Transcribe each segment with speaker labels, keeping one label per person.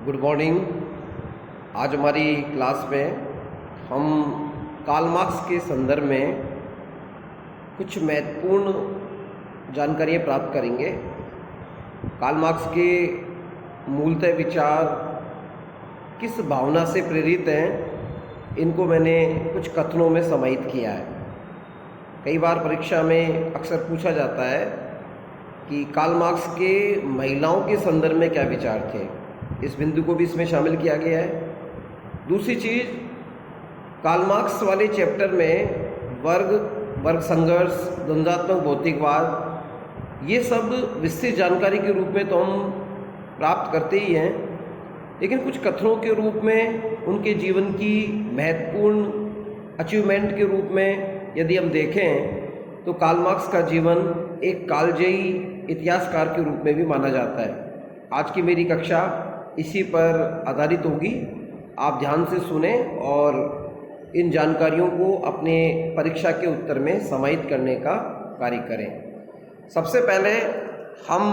Speaker 1: Good morning. आज हमारी class में हम कार्ल मार्क्स के संदर्भ में कुछ महत्वपूर्ण जानकारियाँ प्राप्त करेंगे। कार्ल मार्क्स के मूलतः विचार किस भावना से प्रेरित हैं, इनको मैंने कुछ कथनों में समाहित किया है। कई बार परीक्षा में अक्सर पूछा जाता है कि कार्ल मार्क्स के महिलाओं के संदर्भ में क्या विचार थे। इस बिंदु को भी इसमें शामिल किया गया है। दूसरी चीज़, कार्ल मार्क्स वाले चैप्टर में वर्ग संघर्ष, द्वंद्वात्मक भौतिकवाद, ये सब विस्तृत जानकारी के रूप में तो हम प्राप्त करते ही हैं, लेकिन कुछ कथनों के रूप में उनके जीवन की महत्वपूर्ण अचीवमेंट के रूप में यदि हम देखें तो कार्ल मार्क्स का जीवन एक कालजयी इतिहासकार के रूप में भी माना जाता है। आज की मेरी कक्षा इसी पर आधारित होगी। आप ध्यान से सुने और इन जानकारियों को अपने परीक्षा के उत्तर में समाहित करने का कार्य करें। सबसे पहले हम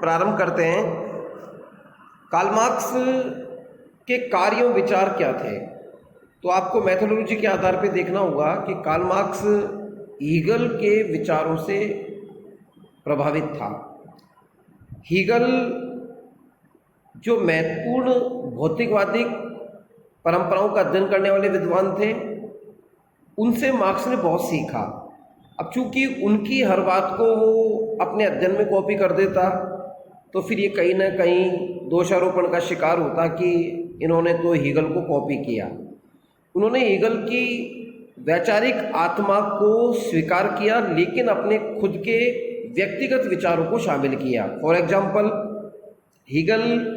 Speaker 1: प्रारंभ करते हैं, कार्ल मार्क्स के कार्यों विचार क्या थे। तो आपको मेथोडोलॉजी के आधार पर देखना होगा कि कार्ल मार्क्स हीगल के विचारों से प्रभावित था। हीगल जो महत्वपूर्ण भौतिकवादी परंपराओं का अध्ययन करने वाले विद्वान थे, उनसे मार्क्स ने बहुत सीखा। अब चूंकि उनकी हर बात को वो अपने अध्ययन में कॉपी कर देता, तो फिर ये कहीं ना कहीं दोषारोपण का शिकार होता कि इन्होंने तो हीगल को कॉपी किया। उन्होंने हीगल की वैचारिक आत्मा को स्वीकार किया, लेकिन अपने खुद के व्यक्तिगत विचारों को शामिल किया। फॉर एग्जाम्पल, हीगल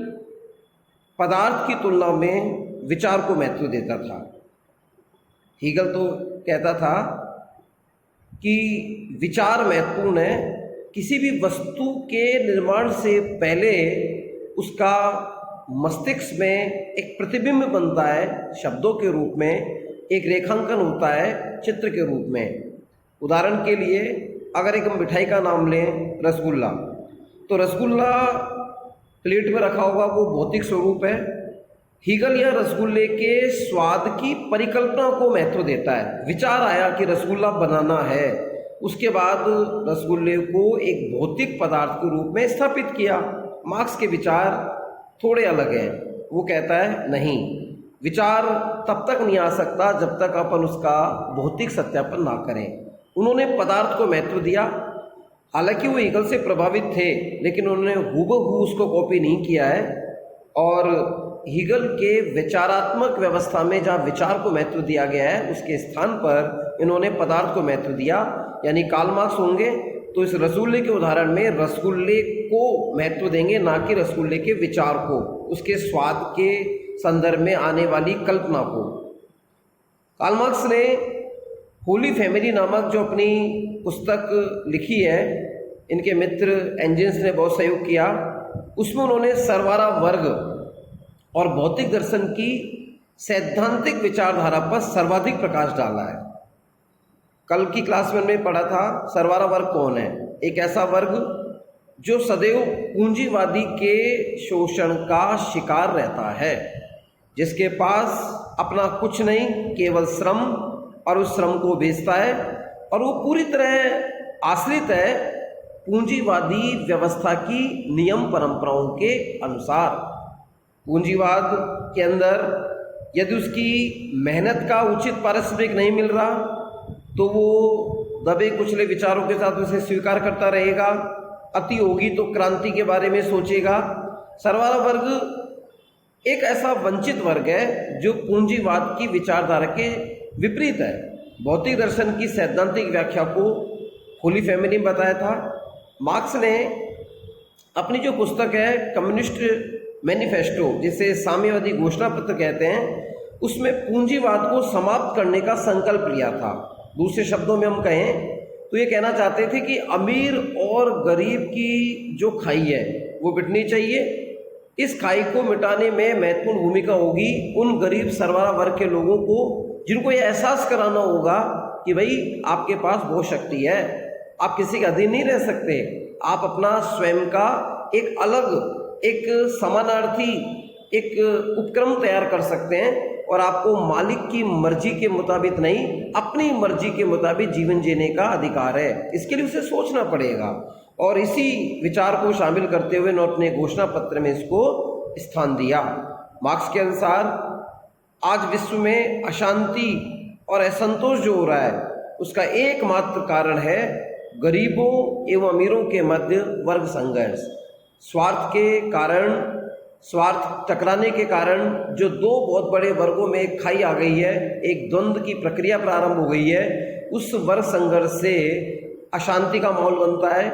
Speaker 1: पदार्थ की तुलना में विचार को महत्व देता था। हीगल तो कहता था कि विचार महत्वपूर्ण है। किसी भी वस्तु के निर्माण से पहले उसका मस्तिष्क में एक प्रतिबिंब बनता है, शब्दों के रूप में एक रेखांकन होता है चित्र के रूप में। उदाहरण के लिए अगर एक हम मिठाई का नाम लें, रसगुल्ला, तो रसगुल्ला प्लेट में रखा होगा, वो भौतिक स्वरूप है। हीगल या रसगुल्ले के स्वाद की परिकल्पना को महत्व देता है। विचार आया कि रसगुल्ला बनाना है, उसके बाद रसगुल्ले को एक भौतिक पदार्थ के रूप में स्थापित किया। मार्क्स के विचार थोड़े अलग हैं। वो कहता है नहीं, विचार तब तक नहीं आ सकता जब तक अपन उसका भौतिक सत्यापन ना करें। उन्होंने पदार्थ को महत्व दिया। हालांकि वो हीगल से प्रभावित थे, लेकिन उन्होंने हूबहू उसको कॉपी नहीं किया है। और हीगल के विचारात्मक व्यवस्था में जहाँ विचार को महत्व दिया गया है, उसके स्थान पर इन्होंने पदार्थ को महत्व दिया। यानी कार्ल मार्क्स होंगे तो इस रसगुल्ले के उदाहरण में रसगुल्ले को महत्व देंगे, ना कि रसगुल्ले के विचार को, उसके स्वाद के संदर्भ में आने वाली कल्पना को। कार्ल मार्क्स ने होली फैमिली नामक जो अपनी पुस्तक लिखी है, इनके मित्र एंजेंस ने बहुत सहयोग किया। उसमें उन्होंने सर्वारा वर्ग और भौतिक दर्शन की सैद्धांतिक विचारधारा पर सर्वाधिक प्रकाश डाला है। कल की क्लास में हमने पढ़ा था सर्वारा वर्ग कौन है। एक ऐसा वर्ग जो सदैव पूंजीवादी के शोषण का शिकार रहता है, जिसके पास अपना कुछ नहीं, केवल श्रम, और उस श्रम को बेचता है, और वो पूरी तरह आश्रित है पूंजीवादी व्यवस्था की नियम परंपराओं के अनुसार। पूंजीवाद के अंदर यदि उसकी मेहनत का उचित पारिश्रमिक नहीं मिल रहा, तो वो दबे कुचले विचारों के साथ उसे स्वीकार करता रहेगा। अति होगी तो क्रांति के बारे में सोचेगा। सर्वारा वर्ग एक ऐसा वंचित वर्ग है जो पूंजीवाद की विचारधारा के विपरीत है। भौतिक दर्शन की सैद्धांतिक व्याख्या को होली फैमिली में बताया था। मार्क्स ने अपनी जो पुस्तक है कम्युनिस्ट मैनिफेस्टो, जिसे साम्यवादी घोषणा पत्र कहते हैं, उसमें पूंजीवाद को समाप्त करने का संकल्प लिया था। दूसरे शब्दों में हम कहें तो ये कहना चाहते थे कि अमीर और गरीब की जो खाई है वो मिटनी चाहिए। इस खाई को मिटाने में महत्वपूर्ण भूमिका होगी उन गरीब सर्वारा वर्ग के लोगों को, जिनको ये एहसास कराना होगा कि भाई आपके पास बहुत शक्ति है, आप किसी के अधीन नहीं रह सकते, आप अपना स्वयं का एक अलग, एक समानार्थी एक उपक्रम तैयार कर सकते हैं और आपको मालिक की मर्जी के मुताबिक नहीं, अपनी मर्जी के मुताबिक जीवन जीने का अधिकार है। इसके लिए उसे सोचना पड़ेगा और इसी विचार को शामिल करते हुए उन्होंने अपने घोषणा पत्र में इसको स्थान दिया। मार्क्स के अनुसार आज विश्व में अशांति और असंतोष जो हो रहा है उसका एकमात्र कारण है गरीबों एवं अमीरों के मध्य वर्ग संघर्ष। स्वार्थ के कारण, स्वार्थ टकराने के कारण जो दो बहुत बड़े वर्गों में एक खाई आ गई है, एक द्वंद्व की प्रक्रिया प्रारंभ हो गई है, उस वर्ग संघर्ष से अशांति का माहौल बनता है।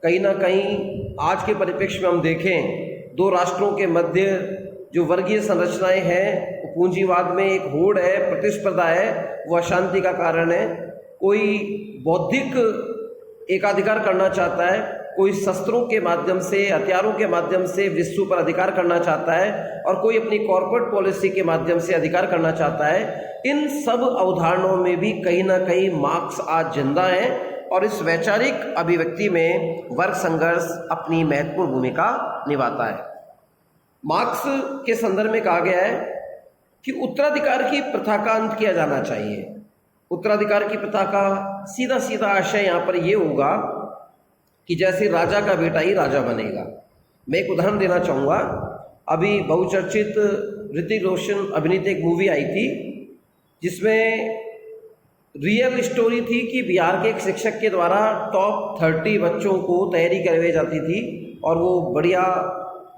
Speaker 1: कहीं ना कहीं आज के परिप्रेक्ष्य में हम देखें, दो राष्ट्रों के मध्य जो वर्गीय संरचनाएं हैं, पूंजीवाद में एक होड़ है, प्रतिस्पर्धा है, वो अशांति का कारण है। कोई बौद्धिक एकाधिकार करना चाहता है, कोई शस्त्रों के माध्यम से, हथियारों के माध्यम से विश्व पर अधिकार करना चाहता है और कोई अपनी कॉर्पोरेट पॉलिसी के माध्यम से अधिकार करना चाहता है। इन सब अवधारणाओं में भी कहीं ना कहीं मार्क्स आज जिंदा है और इस वैचारिक अभिव्यक्ति में वर्ग संघर्ष अपनी महत्वपूर्ण भूमिका निभाता है। मार्क्स के संदर्भ में कहा गया है कि उत्तराधिकार की प्रथा का अंत किया जाना चाहिए। उत्तराधिकार की प्रथा का सीधा सीधा आशय यहाँ पर यह होगा कि जैसे राजा का बेटा ही राजा बनेगा। मैं एक उदाहरण देना चाहूँगा। अभी बहुचर्चित ऋतिक रोशन अभिनीत एक मूवी आई थी जिसमें रियल स्टोरी थी कि बिहार के एक शिक्षक के द्वारा टॉप 30 बच्चों को तैयारी करवाई जाती थी और वो बढ़िया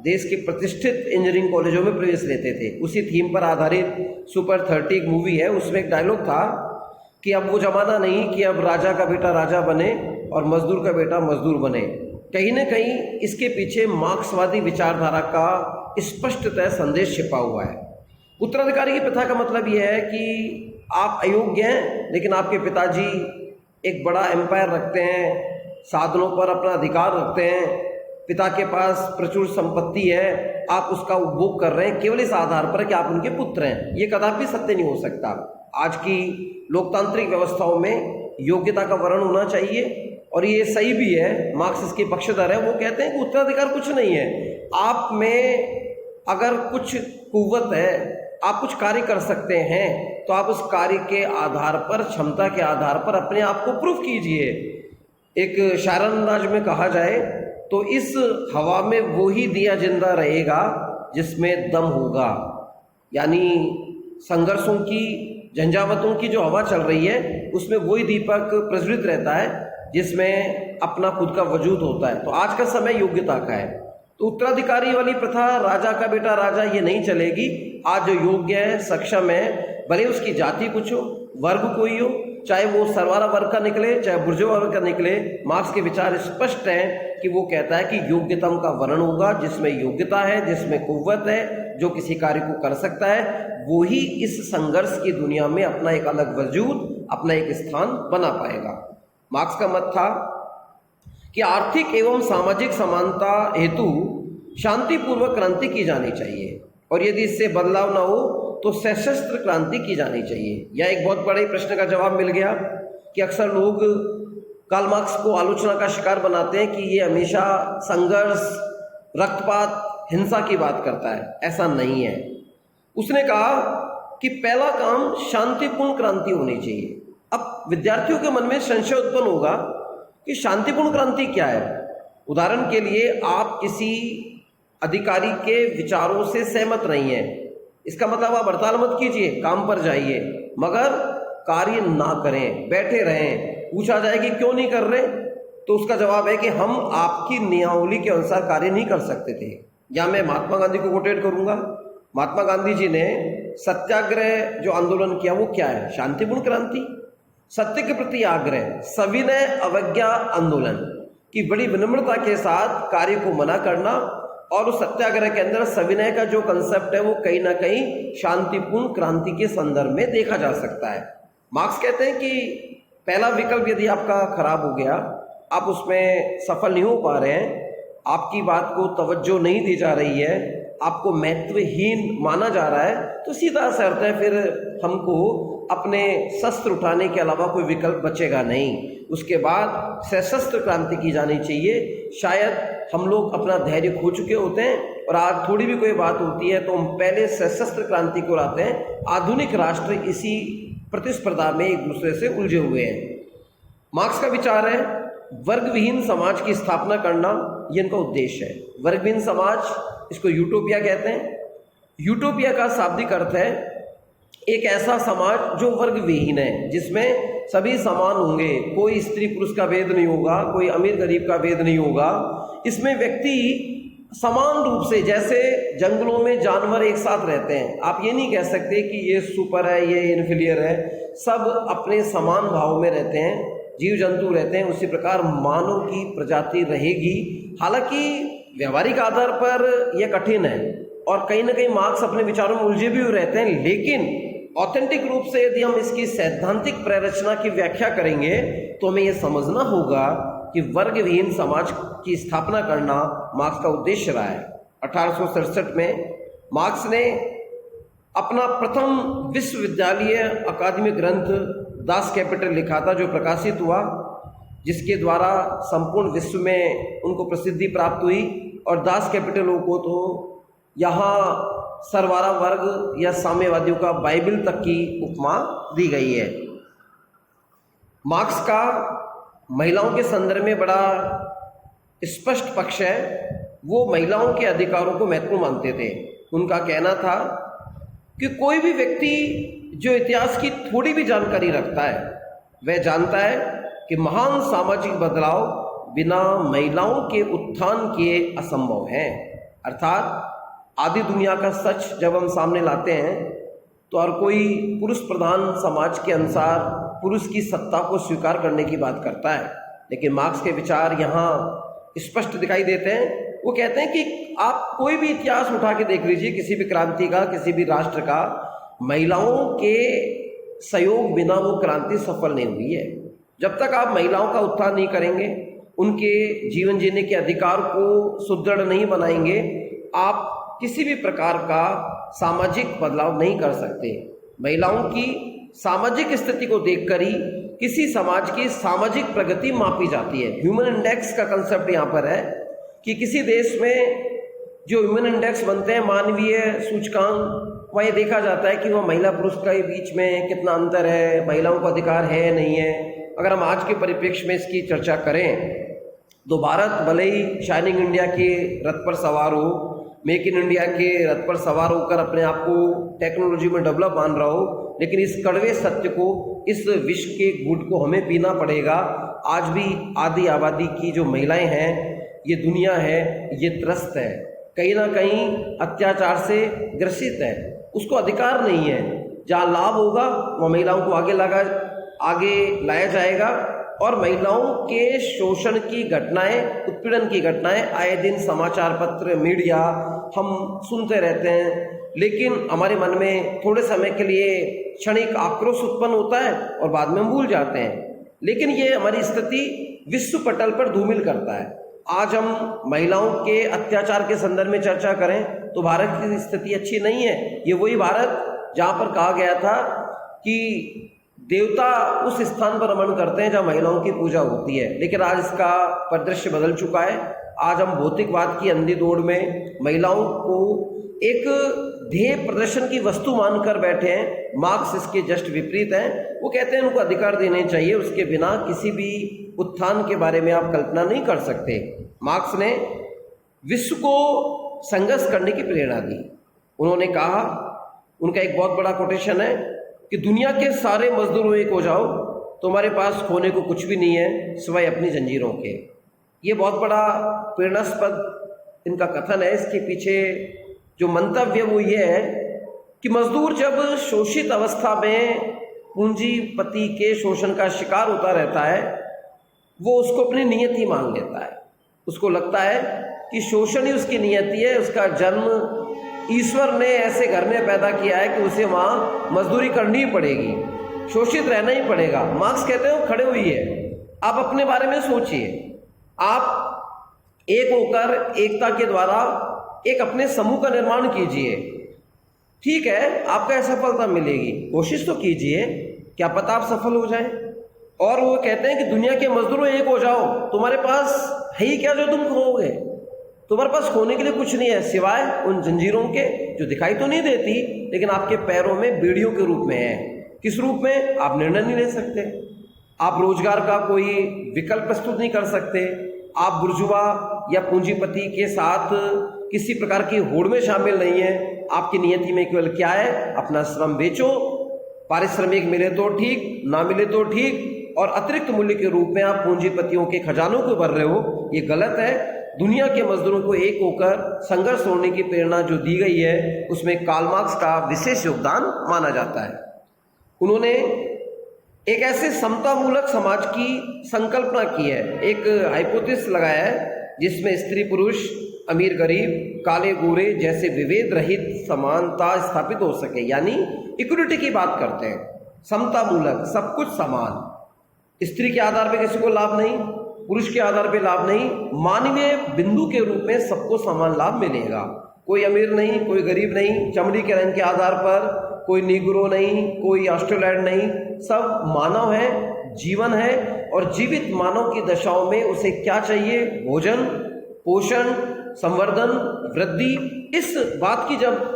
Speaker 1: देश के प्रतिष्ठित इंजीनियरिंग कॉलेजों में प्रवेश लेते थे। उसी थीम पर आधारित सुपर 30 एक मूवी है। उसमें एक डायलॉग था कि अब वो जमाना नहीं कि अब राजा का बेटा राजा बने और मजदूर का बेटा मजदूर बने। कहीं न कहीं इसके पीछे मार्क्सवादी विचारधारा का स्पष्टतः संदेश छिपा हुआ है। उत्तराधिकारी की प्रथा का मतलब यह है कि आप अयोग्य हैं लेकिन आपके पिताजी एक बड़ा एम्पायर रखते हैं, साधनों पर अपना अधिकार रखते हैं, पिता के पास प्रचुर संपत्ति है, आप उसका उपभोग कर रहे हैं केवल इस आधार पर कि आप उनके पुत्र हैं। ये कदापि सत्य नहीं हो सकता। आज की लोकतांत्रिक व्यवस्थाओं में योग्यता का वर्णन होना चाहिए और ये सही भी है। मार्क्स इसके पक्षधर है। वो कहते हैं कि उत्तराधिकार कुछ नहीं है, आप में अगर कुछ कुव्वत है, आप कुछ कार्य कर सकते हैं तो आप उस कार्य के आधार पर, क्षमता के आधार पर अपने आप को प्रूफ कीजिए। एक शायर अंदाज में कहा जाए तो इस हवा में वो ही दिया जिंदा रहेगा जिसमें दम होगा। यानी संघर्षों की, झंझावतों की जो हवा चल रही है उसमें वही दीपक प्रज्वलित रहता है जिसमें अपना खुद का वजूद होता है। तो आज का समय योग्यता का है। तो उत्तराधिकारी वाली प्रथा, राजा का बेटा राजा, ये नहीं चलेगी। आज जो योग्य है, सक्षम है, भले उसकी जाति कुछ हो, वर्ग कोई हो, चाहे वो सरवारा वर्ग का निकले चाहे बुर्जुआ वर्ग का निकले, मार्क्स के विचार स्पष्ट हैं कि वो कहता है कि योग्यता का वर्णन होगा। जिसमें योग्यता है, जिसमें कुव्वत है, जो किसी कार्य को कर सकता है, वो ही इस संघर्ष की दुनिया में अपना एक अलग वजूद, अपना एक स्थान बना पाएगा। मार्क्स का मत था कि आर्थिक एवं सामाजिक समानता हेतु शांतिपूर्वक क्रांति की जानी चाहिए और यदि इससे बदलाव ना हो तो सशस्त्र क्रांति की जानी चाहिए। यह एक बहुत बड़े प्रश्न का जवाब मिल गया कि अक्सर लोग कार्ल मार्क्स को आलोचना का शिकार बनाते हैं कि ये हमेशा संघर्ष, रक्तपात, हिंसा की बात करता है। ऐसा नहीं है। उसने कहा कि पहला काम शांतिपूर्ण क्रांति होनी चाहिए। अब विद्यार्थियों के मन में संशय उत्पन्न होगा कि शांतिपूर्ण क्रांति क्या है। उदाहरण के लिए, आप किसी अधिकारी के विचारों से सहमत नहीं हैं, इसका मतलब आप हड़ताल मत कीजिए, काम पर जाइए, मगर कार्य ना करें, बैठे रहें। पूछा जाए कि क्यों नहीं कर रहे, तो उसका जवाब है कि हम आपकी नियमावली के अनुसार कार्य नहीं कर सकते थे। या मैं महात्मा गांधी को कोटेट करूंगा। महात्मा गांधी जी ने सत्याग्रह जो आंदोलन किया वो क्या है? शांतिपूर्ण क्रांति, सत्य के प्रति आग्रह, सविनय अवज्ञा आंदोलन की बड़ी विनम्रता के साथ कार्य को मना करना। और उस सत्याग्रह के अंदर सविनय का जो कंसेप्ट है वो कहीं ना कहीं शांतिपूर्ण क्रांति के संदर्भ में देखा जा सकता है। मार्क्स कहते हैं कि पहला विकल्प यदि आपका खराब हो गया, आप उसमें सफल नहीं हो पा रहे हैं, आपकी बात को तवज्जो नहीं दी जा रही है, आपको महत्वहीन माना जा रहा है, तो सीधा सा अर्थ है फिर हमको अपने शस्त्र उठाने के अलावा कोई विकल्प बचेगा नहीं। उसके बाद सशस्त्र क्रांति की जानी चाहिए। शायद हम लोग अपना धैर्य खो चुके होते हैं और आज थोड़ी भी कोई बात होती है तो हम पहले सशस्त्र क्रांति को लाते हैं। आधुनिक राष्ट्र इसी प्रतिस्पर्धा में एक दूसरे से उलझे हुए हैं। मार्क्स का विचार है वर्ग विहीन समाज की स्थापना करना, ये इनका उद्देश्य है। वर्ग विहीन समाज, इसको यूटोपिया कहते हैं। यूटोपिया का शाब्दिक अर्थ है एक ऐसा समाज जो वर्ग विहीन है, जिसमें सभी समान होंगे, कोई स्त्री पुरुष का भेद नहीं होगा, कोई अमीर गरीब का भेद नहीं होगा। इसमें व्यक्ति समान रूप से, जैसे जंगलों में जानवर एक साथ रहते हैं, आप ये नहीं कह सकते कि ये सुपर है, ये इन्फीरियर है, सब अपने समान भाव में रहते हैं, जीव जंतु रहते हैं। उसी प्रकार मानव की प्रजाति रहेगी। हालांकि व्यवहारिक आधार पर यह कठिन है और कहीं ना कहीं मार्क्स अपने विचारों में उलझे भी रहते हैं, लेकिन ऑथेंटिक रूप से यदि हम इसकी सैद्धांतिक प्ररचना की व्याख्या करेंगे तो हमें यह समझना होगा कि वर्ग विहीन समाज की स्थापना करना मार्क्स का उद्देश्य रहा है। 1867 में मार्क्स ने अपना प्रथम विश्वविद्यालय अकादमिक ग्रंथ दास कैपिटल लिखा था, जो प्रकाशित हुआ, जिसके द्वारा संपूर्ण विश्व में उनको प्रसिद्धि प्राप्त हुई। और दास कैपिटलों को तो यहाँ सरवारा वर्ग या साम्यवादियों का बाइबल तक की उपमा दी गई है। मार्क्स का महिलाओं के संदर्भ में बड़ा स्पष्ट पक्ष है। वो महिलाओं के अधिकारों को महत्वपूर्ण मानते थे। उनका कहना था कि कोई भी व्यक्ति जो इतिहास की थोड़ी भी जानकारी रखता है वह जानता है कि महान सामाजिक बदलाव बिना महिलाओं के उत्थान के असंभव है। अर्थात आदि दुनिया का सच जब हम सामने लाते हैं तो हर कोई पुरुष प्रधान समाज के अनुसार पुरुष की सत्ता को स्वीकार करने की बात करता है, लेकिन मार्क्स के विचार यहाँ स्पष्ट दिखाई देते हैं। वो कहते हैं कि आप कोई भी इतिहास उठा के देख लीजिए, किसी भी क्रांति का, किसी भी राष्ट्र का, महिलाओं के सहयोग बिना वो क्रांति सफल नहीं हुई है। जब तक आप महिलाओं का उत्थान नहीं करेंगे, उनके जीवन जीने के अधिकार को सुदृढ़ नहीं बनाएंगे, आप किसी भी प्रकार का सामाजिक बदलाव नहीं कर सकते। महिलाओं की सामाजिक स्थिति को देखकर ही किसी समाज की सामाजिक प्रगति मापी जाती है। ह्यूमन इंडेक्स का कंसेप्ट यहाँ पर है कि किसी देश में जो ह्यूमन इंडेक्स बनते हैं, मानवीय सूचकांक, वह ये देखा जाता है कि वह महिला पुरुष के बीच में कितना अंतर है, महिलाओं को अधिकार है नहीं है। अगर हम आज के परिप्रेक्ष्य में इसकी चर्चा करें तो भारत भले ही शाइनिंग इंडिया के रथ पर सवार हो, मेक इन इंडिया के रथ पर सवार होकर अपने आप को टेक्नोलॉजी में डेवलप मान रहा हो, लेकिन इस कड़वे सत्य को, इस विश्व के घूंट को हमें पीना पड़ेगा। आज भी आधी आबादी की जो महिलाएं हैं, ये दुनिया है, ये त्रस्त है, कहीं ना कहीं अत्याचार से ग्रसित है, उसको अधिकार नहीं है। जहाँ लाभ होगा वह महिलाओं को आगे लाया जाएगा। और महिलाओं के शोषण की घटनाएं, उत्पीड़न की घटनाएं आए दिन समाचार पत्र, मीडिया हम सुनते रहते हैं, लेकिन हमारे मन में थोड़े समय के लिए क्षणिक आक्रोश उत्पन्न होता है और बाद में हम भूल जाते हैं। लेकिन ये हमारी स्थिति विश्व पटल पर धूमिल करता है। आज हम महिलाओं के अत्याचार के संदर्भ में चर्चा करें तो भारत की स्थिति अच्छी नहीं है। ये वही भारत जहाँ पर कहा गया था कि देवता उस स्थान पर रमण करते हैं जहाँ महिलाओं की पूजा होती है, लेकिन आज इसका परिदृश्य बदल चुका है। आज हम भौतिकवाद की अंधी दौड़ में महिलाओं को एक ध्येय प्रदर्शन की वस्तु मानकर बैठे हैं। मार्क्स इसके जस्ट विपरीत हैं। वो कहते हैं उनको अधिकार देने चाहिए, उसके बिना किसी भी उत्थान के बारे में आप कल्पना नहीं कर सकते। मार्क्स ने विश्व को संघर्ष करने की प्रेरणा दी। उन्होंने कहा, उनका एक बहुत बड़ा कोटेशन है कि दुनिया के सारे मजदूर एक हो जाओ, तुम्हारे पास खोने को कुछ भी नहीं है सिवाय अपनी जंजीरों के। ये बहुत बड़ा प्रेरणास्पद इनका कथन है। इसके पीछे जो मंतव्य वो ये है कि मजदूर जब शोषित अवस्था में पूंजीपति के शोषण का शिकार होता रहता है, वो उसको अपनी नियति मान लेता है। उसको लगता है कि शोषण ही उसकी नियति है, उसका जन्म ईश्वर ने ऐसे घर में पैदा किया है कि उसे वहाँ मजदूरी करनी ही पड़ेगी, शोषित रहना ही पड़ेगा। मार्क्स कहते हैं वो खड़े हुई है। आप अपने बारे में सोचिए, आप एक होकर एकता के द्वारा एक अपने समूह का निर्माण कीजिए। ठीक है, आपको असफलता मिलेगी, कोशिश तो कीजिए, क्या पता आप सफल हो जाएं। और वो कहते हैं कि दुनिया के मजदूरों एक हो जाओ, तुम्हारे पास है ही क्या जो तुम खोओगे। तुम्हारे पास खोने के लिए कुछ नहीं है सिवाय उन जंजीरों के जो दिखाई तो नहीं देती लेकिन आपके पैरों में बेड़ियों के रूप में है। किस रूप में? आप निर्णय नहीं ले सकते, आप रोजगार का कोई विकल्प प्रस्तुत नहीं कर सकते, आप बुर्जुआ या पूंजीपति के साथ किसी प्रकार की होड़ में शामिल नहीं है। आपकी नियति में केवल क्या है? अपना श्रम बेचो, पारिश्रमिक मिले तो ठीक, ना मिले तो ठीक, और अतिरिक्त मूल्य के रूप में आप पूंजीपतियों के खजानों को भर रहे हो। ये गलत है। दुनिया के मजदूरों को एक होकर संघर्ष होने की प्रेरणा जो दी गई है उसमें कार्ल मार्क्स का विशेष योगदान माना जाता है। उन्होंने एक ऐसे समतामूलक समाज की संकल्पना की है, एक हाइपोथेसिस लगाया है जिसमें स्त्री पुरुष, अमीर गरीब, काले गोरे जैसे विभेद रहित समानता स्थापित हो सके, यानी इक्विटी की बात करते हैं। समतामूलक, सब कुछ समान, स्त्री के आधार पर किसी को लाभ नहीं, पुरुष के आधार पर लाभ नहीं, मानवीय बिंदु के रूप में सबको समान लाभ मिलेगा। कोई अमीर नहीं, कोई गरीब नहीं, चमड़ी के रंग के आधार पर कोई नीग्रो नहीं, कोई ऑस्ट्रेलैंड नहीं, सब मानव है, जीवन है। और जीवित मानव की दशाओं में उसे क्या चाहिए? भोजन, पोषण, संवर्धन, वृद्धि। इस बात की जब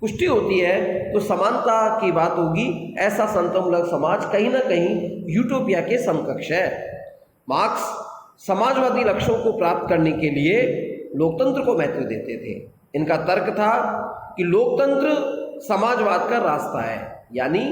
Speaker 1: पुष्टि होती है तो समानता की बात होगी। ऐसा संतमूलक समाज कहीं ना कहीं यूटोपिया के समकक्ष है। मार्क्स समाजवादी लक्ष्यों को प्राप्त करने के लिए लोकतंत्र को महत्व देते थे। इनका तर्क था कि लोकतंत्र समाजवाद का रास्ता है, यानी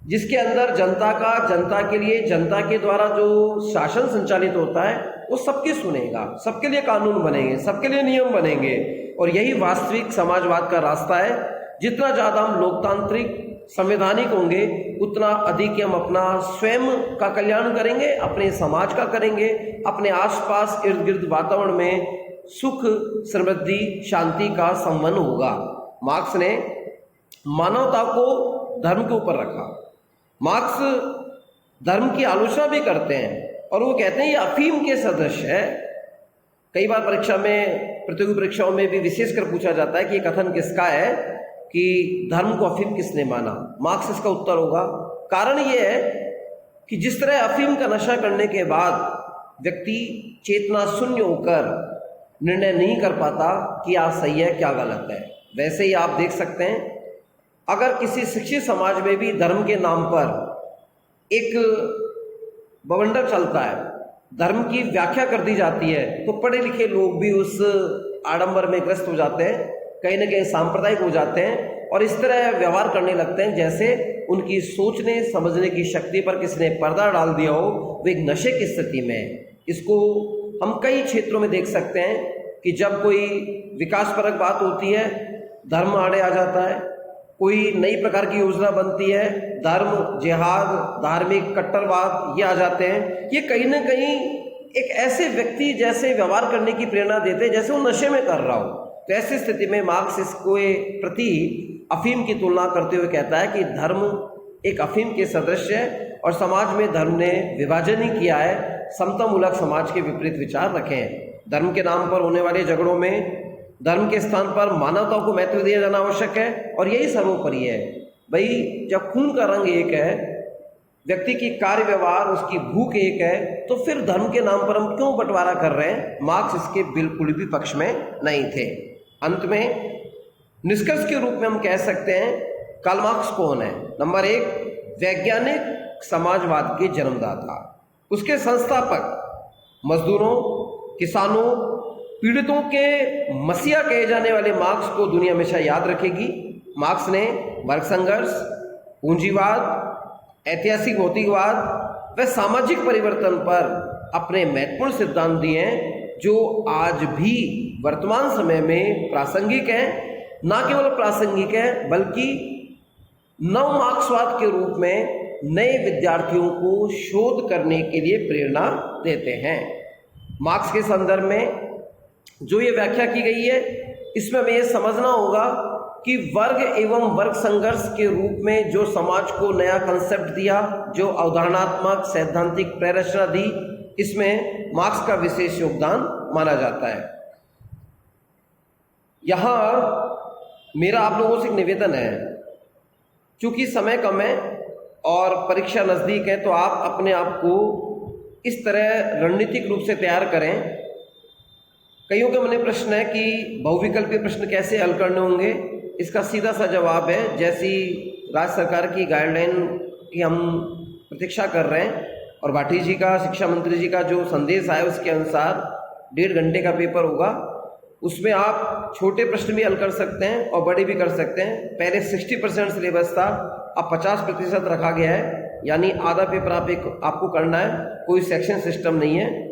Speaker 1: जिसके अंदर जनता के लिए, जनता के द्वारा जो शासन संचालित होता है वो सबकी सुनेगा, सबके लिए कानून बनेंगे, सबके लिए नियम बनेंगे, और यही वास्तविक समाजवाद का रास्ता है। जितना ज़्यादा हम लोकतांत्रिक, संवैधानिक होंगे उतना अधिक हम अपना स्वयं का कल्याण करेंगे, अपने समाज का करेंगे, अपने आसपास इर्द गिर्द वातावरण में सुख, समृद्धि, शांति का संवहन होगा। मार्क्स ने मानवता को धर्म के ऊपर रखा। मार्क्स धर्म की आलोचना भी करते हैं और वो कहते हैं ये अफीम के सदृश है। कई बार परीक्षा में, प्रतियोगी परीक्षाओं में भी विशेषकर पूछा जाता है कि ये कथन किसका है कि धर्म को अफीम किसने माना। मार्क्स इसका उत्तर होगा। कारण ये है कि जिस तरह अफीम का नशा करने के बाद व्यक्ति चेतना शून्य होकर निर्णय नहीं कर पाता कि क्या सही है क्या गलत है, वैसे ही आप देख सकते हैं अगर किसी शिक्षित समाज में भी धर्म के नाम पर एक बवंडर चलता है, धर्म की व्याख्या कर दी जाती है, तो पढ़े लिखे लोग भी उस आडंबर में ग्रस्त हो जाते हैं, कहीं ना कहीं सांप्रदायिक हो जाते हैं और इस तरह व्यवहार करने लगते हैं जैसे उनकी सोचने समझने की शक्ति पर किसी ने पर्दा डाल दिया हो, वो एक नशे की स्थिति में है। इसको हम कई क्षेत्रों में देख सकते हैं कि जब कोई विकासपरक बात होती है धर्म आड़े आ जाता है, कोई नई प्रकार की योजना बनती है, धर्म, जिहाद, धार्मिक कट्टरवाद ये आ जाते हैं। ये कहीं ना कहीं एक ऐसे व्यक्ति जैसे व्यवहार करने की प्रेरणा देते हैं जैसे वो नशे में कर रहा हो। तो ऐसी स्थिति में मार्क्स इसको प्रति अफीम की तुलना करते हुए कहता है कि धर्म एक अफीम के सदृश है और समाज में धर्म ने विभाजन ही किया है, समतामूलक समाज के विपरीत विचार रखे हैं। धर्म के नाम पर होने वाले झगड़ों में धर्म के स्थान पर मानवता को महत्व दिया जाना आवश्यक है और यही सर्वोपरि है। भाई जब खून का रंग एक है, व्यक्ति की कार्य व्यवहार, उसकी भूख एक है, तो फिर धर्म के नाम पर हम क्यों बंटवारा कर रहे हैं? मार्क्स इसके बिल्कुल भी पक्ष में नहीं थे। अंत में निष्कर्ष के रूप में हम कह सकते हैं कार्ल मार्क्स कौन है? नंबर 1, वैज्ञानिक समाजवाद के जन्मदाता, उसके संस्थापक, मजदूरों, किसानों, पीड़ितों के मसीहा कहे जाने वाले मार्क्स को दुनिया हमेशा याद रखेगी। मार्क्स ने वर्ग संघर्ष, पूंजीवाद, ऐतिहासिक भौतिकवाद व सामाजिक परिवर्तन पर अपने महत्वपूर्ण सिद्धांत दिए हैं जो आज भी वर्तमान समय में प्रासंगिक हैं। न केवल प्रासंगिक है बल्कि नव मार्क्सवाद के रूप में नए विद्यार्थियों को शोध करने के लिए प्रेरणा देते हैं। मार्क्स के संदर्भ में जो ये व्याख्या की गई है इसमें हमें ये समझना होगा कि वर्ग एवं वर्ग संघर्ष के रूप में जो समाज को नया कंसेप्ट दिया, जो अवधारणात्मक सैद्धांतिक प्रेरणा दी, इसमें मार्क्स का विशेष योगदान माना जाता है। यहाँ मेरा आप लोगों से एक निवेदन है, चूंकि समय कम है और परीक्षा नज़दीक है, तो आप अपने आप को इस तरह रणनीतिक रूप से तैयार करें कईयों के मन में प्रश्न है कि बहुविकल्पीय प्रश्न कैसे हल करने होंगे। इसका सीधा सा जवाब है, जैसी राज्य सरकार की गाइडलाइन की हम प्रतीक्षा कर रहे हैं और भाटी जी का, शिक्षा मंत्री जी का जो संदेश आया उसके अनुसार 1.5 घंटे का पेपर होगा। उसमें आप छोटे प्रश्न भी हल कर सकते हैं और बड़े भी कर सकते हैं। पहले 60% सिलेबस था, अब 50% रखा गया है, यानी आधा पेपर आपको करना है। कोई सेक्शन सिस्टम नहीं है।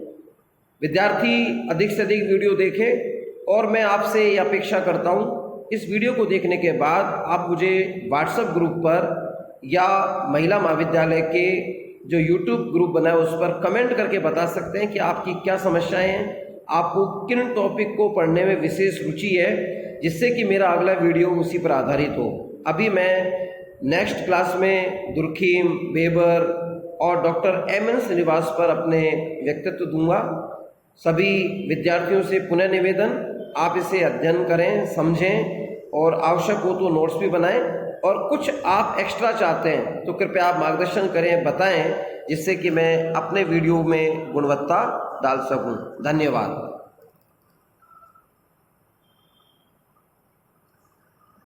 Speaker 1: विद्यार्थी अधिक से अधिक वीडियो देखें और मैं आपसे ये अपेक्षा करता हूँ इस वीडियो को देखने के बाद आप मुझे व्हाट्सएप ग्रुप पर या महिला महाविद्यालय के जो यूट्यूब ग्रुप बना है उस पर कमेंट करके बता सकते हैं कि आपकी क्या समस्याएं हैं, आपको किन टॉपिक को पढ़ने में विशेष रुचि है, जिससे कि मेरा अगला वीडियो उसी पर आधारित हो। अभी मैं नेक्स्ट क्लास में दुर्खीम, बेबर और डॉक्टर एम.एन. श्रीनिवास पर अपने व्यक्तित्व दूंगा। सभी विद्यार्थियों से पुनः निवेदन, आप इसे अध्ययन करें, समझें और आवश्यक हो तो नोट्स भी बनाएं। और कुछ आप एक्स्ट्रा चाहते हैं तो कृपया आप मार्गदर्शन करें, बताएं, जिससे कि मैं अपने वीडियो में गुणवत्ता डाल सकूं। धन्यवाद।